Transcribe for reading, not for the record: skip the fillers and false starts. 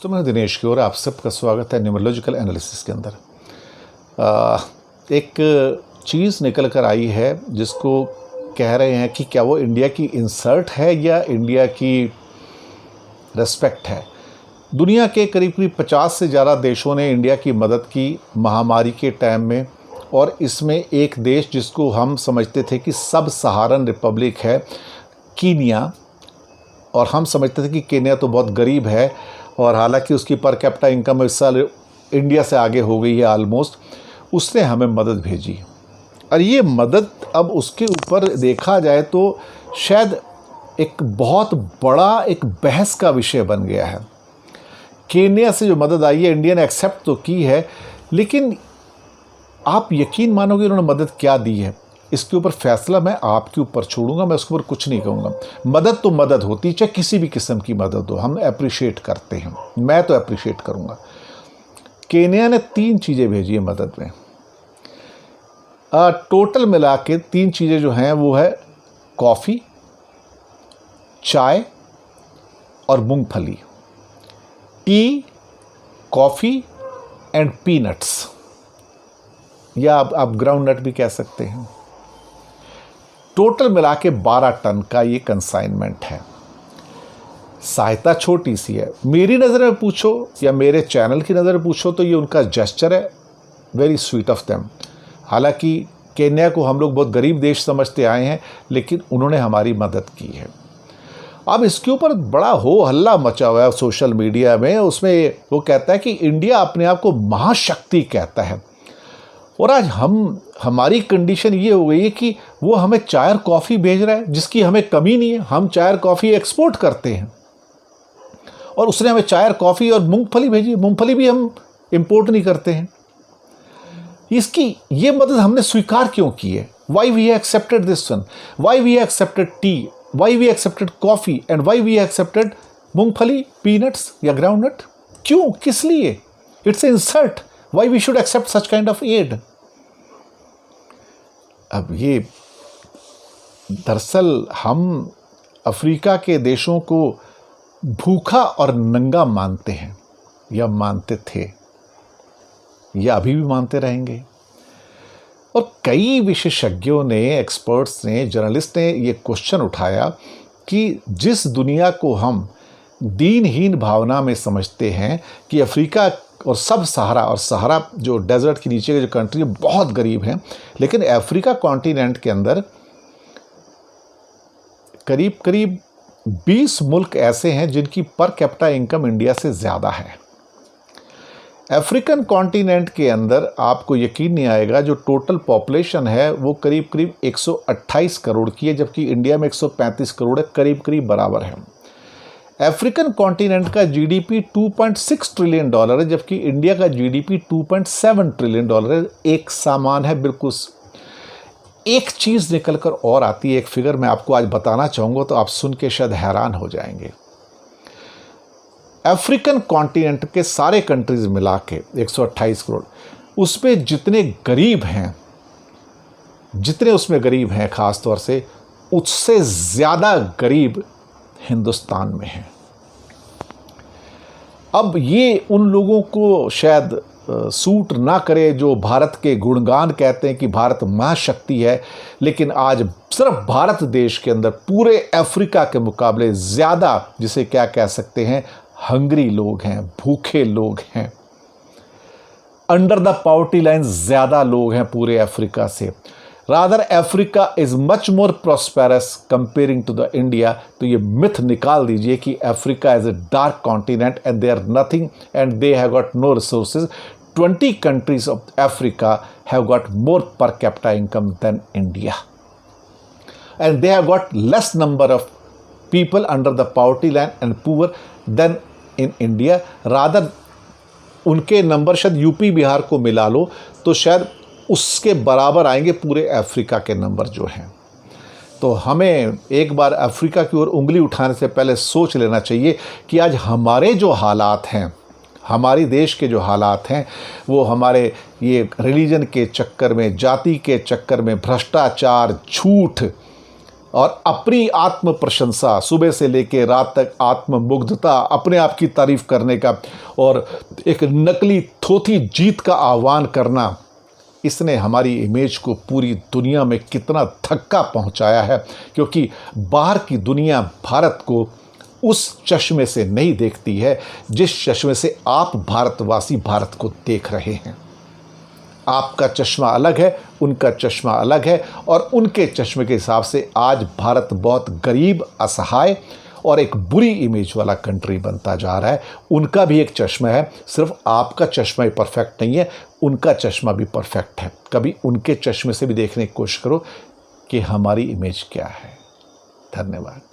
दोस्तों, मैं दिनेश की ओर आप सबका स्वागत है न्यूमरोलॉजिकल एनालिसिस के अंदर। एक चीज़ निकल कर आई है जिसको कह रहे हैं कि क्या वो इंडिया की इंसर्ट है या इंडिया की रेस्पेक्ट है। दुनिया के करीब करीब 50 से ज़्यादा देशों ने इंडिया की मदद की महामारी के टाइम में, और इसमें एक देश जिसको हम समझते थे कि सब सहारन रिपब्लिक है, कीनिया, और हम समझते थे कि कीनिया तो बहुत गरीब है और हालांकि उसकी पर कैपिटा इनकम इस साल इंडिया से आगे हो गई है ऑलमोस्ट, उसने हमें मदद भेजी। और ये मदद अब उसके ऊपर देखा जाए तो शायद एक बहुत बड़ा एक बहस का विषय बन गया है। कीनिया से जो मदद आई है, इंडिया ने एक्सेप्ट तो की है, लेकिन आप यकीन मानोगे उन्होंने मदद क्या दी है, इसके ऊपर फैसला मैं आपके ऊपर छोड़ूंगा। मैं उसके ऊपर कुछ नहीं कहूँगा। मदद तो मदद होती है, चाहे किसी भी किस्म की मदद हो, हम अप्रिशिएट करते हैं, मैं तो अप्रिशिएट करूँगा। कीनिया ने 3 चीज़ें भेजी है मदद में। टोटल मिला के 3 चीज़ें जो हैं वो है कॉफ़ी, चाय और मूंगफली। टी, कॉफ़ी एंड पीनट्स, या आप ग्राउंड नट भी कह सकते हैं। टोटल मिला के 12 टन का ये कंसाइनमेंट है। सहायता छोटी सी है, मेरी नज़र में पूछो या मेरे चैनल की नज़र में पूछो तो ये उनका जेस्चर है, वेरी स्वीट ऑफ देम। हालांकि केन्या को हम लोग बहुत गरीब देश समझते आए हैं, लेकिन उन्होंने हमारी मदद की है। अब इसके ऊपर बड़ा हो हल्ला मचा हुआ है सोशल मीडिया में। उसमें वो कहता है कि इंडिया अपने आप को महाशक्ति कहता है, और आज हमारी कंडीशन ये हो गई है कि वो हमें चाय और कॉफ़ी भेज रहा है जिसकी हमें कमी नहीं है। हम चाय और कॉफ़ी एक्सपोर्ट करते हैं, और उसने हमें चाय और कॉफ़ी और मूंगफली भेजी। मूंगफली भी हम इंपोर्ट नहीं करते हैं। इसकी ये मदद हमने स्वीकार क्यों की है? Why we accepted this one, why we accepted tea, why we accepted coffee and why we accepted मूंगफली, पीनट्स या ग्राउंड नट? क्यों, किस लिए? It's insult. Why we should accept such kind of aid? अब ये दरअसल हम अफ्रीका के देशों को भूखा और नंगा मानते हैं, या मानते थे, या अभी भी मानते रहेंगे। और कई विशेषज्ञों ने, एक्सपर्ट्स ने, जर्नलिस्ट ने ये क्वेश्चन उठाया कि जिस दुनिया को हम दीनहीन भावना में समझते हैं कि अफ्रीका और सब सहारा, और सहारा जो डेजर्ट के नीचे के जो कंट्री बहुत गरीब हैं, लेकिन अफ्रीका कॉन्टिनेंट के अंदर करीब करीब 20 मुल्क ऐसे हैं जिनकी पर कैपिटा इनकम इंडिया से ज़्यादा है। अफ्रीकन कॉन्टिनेंट के अंदर आपको यकीन नहीं आएगा, जो टोटल पॉपुलेशन है वो करीब करीब 128 करोड़ की है, जबकि इंडिया में 135 करोड़ है, करीब करीब बराबर है। अफ्रीकन कॉन्टिनेंट का जीडीपी $2.6 ट्रिलियन है, जबकि इंडिया का जीडीपी $2.7 ट्रिलियन है। एक सामान है बिल्कुल। एक चीज़ निकल कर और आती है, एक फिगर मैं आपको आज बताना चाहूँगा, तो आप सुन के शायद हैरान हो जाएंगे। अफ्रीकन कॉन्टिनेंट के सारे कंट्रीज मिला के 128 करोड़, उसमें जितने गरीब हैं, जितने उसमें गरीब हैं ख़ास तौर से, उससे ज़्यादा गरीब हिंदुस्तान में है। अब ये उन लोगों को शायद सूट ना करे जो भारत के गुणगान कहते हैं कि भारत महाशक्ति है, लेकिन आज सिर्फ भारत देश के अंदर पूरे अफ्रीका के मुकाबले ज़्यादा, जिसे क्या कह सकते हैं, हंग्री लोग हैं, भूखे लोग हैं। अंडर द पॉवर्टी लाइन ज़्यादा लोग हैं पूरे अफ्रीका से। Rather Africa is much more prosperous comparing to the India. तो ये मिथ निकाल दीजिए कि Africa is a dark continent and they are nothing and they have got no resources. 20 countries of Africa have got more per capita income than India, and they have got less number of people under the poverty line and poor than in India. Rather उनके number शायद UP Bihar को मिला लो तो शायद उसके बराबर आएंगे पूरे अफ्रीका के नंबर जो हैं। तो हमें एक बार अफ्रीका की ओर उंगली उठाने से पहले सोच लेना चाहिए कि आज हमारे जो हालात हैं, हमारी देश के जो हालात हैं, वो हमारे ये रिलीजन के चक्कर में, जाति के चक्कर में, भ्रष्टाचार, झूठ, और अपनी आत्म प्रशंसा, सुबह से लेकर रात तक आत्ममुग्धता, अपने आप की तारीफ करने का और एक नकली थोथी जीत का आह्वान करना, इसने हमारी इमेज को पूरी दुनिया में कितना धक्का पहुंचाया है। क्योंकि बाहर की दुनिया भारत को उस चश्मे से नहीं देखती है जिस चश्मे से आप भारतवासी भारत को देख रहे हैं। आपका चश्मा अलग है, उनका चश्मा अलग है, और उनके चश्मे के हिसाब से आज भारत बहुत गरीब, असहाय और एक बुरी इमेज वाला कंट्री बनता जा रहा है। उनका भी एक चश्मा है, सिर्फ आपका चश्मा ही परफेक्ट नहीं है, उनका चश्मा भी परफेक्ट है। कभी उनके चश्मे से भी देखने की कोशिश करो कि हमारी इमेज क्या है। धन्यवाद।